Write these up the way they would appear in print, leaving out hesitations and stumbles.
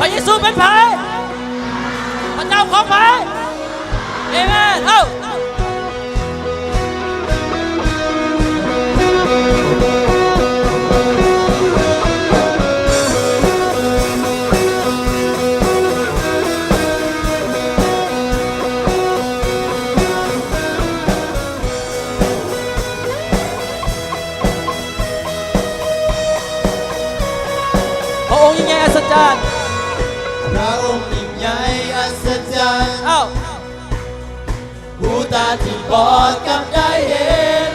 ระเยซูเป็นไผพระเจ้าของไผเอเมนพระองค์ยิ่งใหญ่อัศจรรย์พระองค์ยิ่งใหญ่อัศจรรย์ผู้ตาที่บอดกับได้เห็น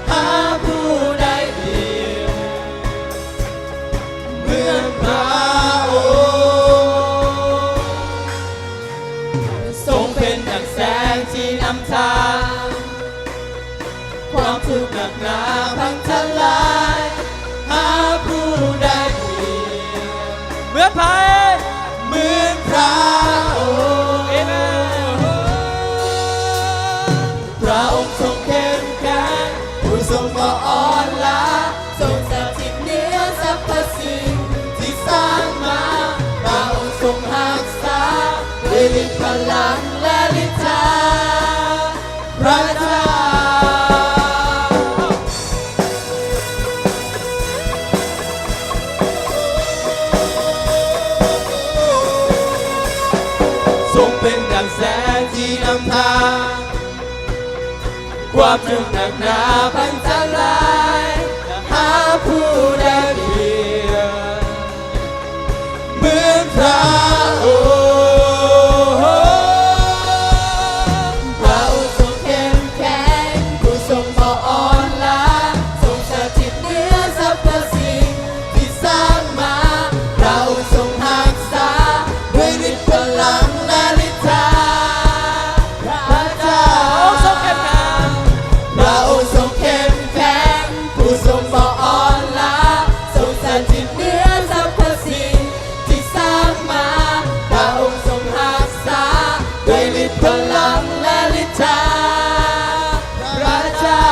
หาผู้ใดเดียวเหมือนพระองค์ทรงเป็นดังแสงที่นำทางความทุกข์หนักหนาพังทลายหาผู้ใดเดียวเหมือนไผเหมือนพระองค์เอเมนพระองค์ทรงเข้มแข็งผู้ทรงบ่อ่อนล้าทรงสถิตเหนือสรรพสิ่งที่สร้างมาพระองค์ทรงรักษาด้วยฤทธิ์พลังและฤทธาพระเจ้าทรงเป็นดังแสงที่นำทางความทุกข์หนักหนาพังทลายหาผู้ใดเดียวเหมือนพระองค์พระองค์ทรงเข้มแข็งผู้ทรงบ่อ่อนล้าทรงสถิตเหนือสรรพสิ่งที่สร้างมาพระองค์ทรงรักษาด้วยฤทธิ์พลังและฤทธาพระเจ้าพระองค์ทรงเข้มแข็งผู้ทรงบ่อ่อนล้าทรงสถิตเหนือสรรพสิ่งที่สร้างมาพระองค์ทรงรักษาด้วยฤทธิ์พลังและฤทธาพระเจ้า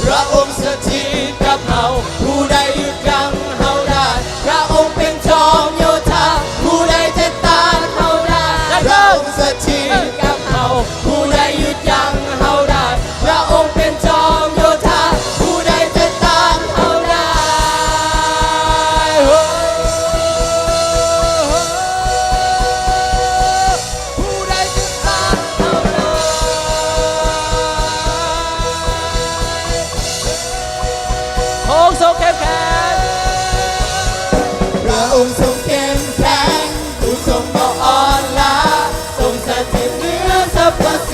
พระองค์สถิตกับเฮาผู้ใดหยุดยั้งเฮาได้พระองค์เป็นจอมโยธาผู้ใดจะต้านเฮาได้พระองค์สถิตกับเฮาผู้ใดหยุดยั้งเฮาได้พระองค์เป็นจอมโยธาผู้ใดจะต้านเฮาได้ผู้ใดจะต้านเฮาได้พระองค์ทรงเข้มแข็ง พระองค์ทรงเข้มแข็งผู้ทรงบ่อ่อนล้าทรงสถิตเหนือสรรพสิ่ง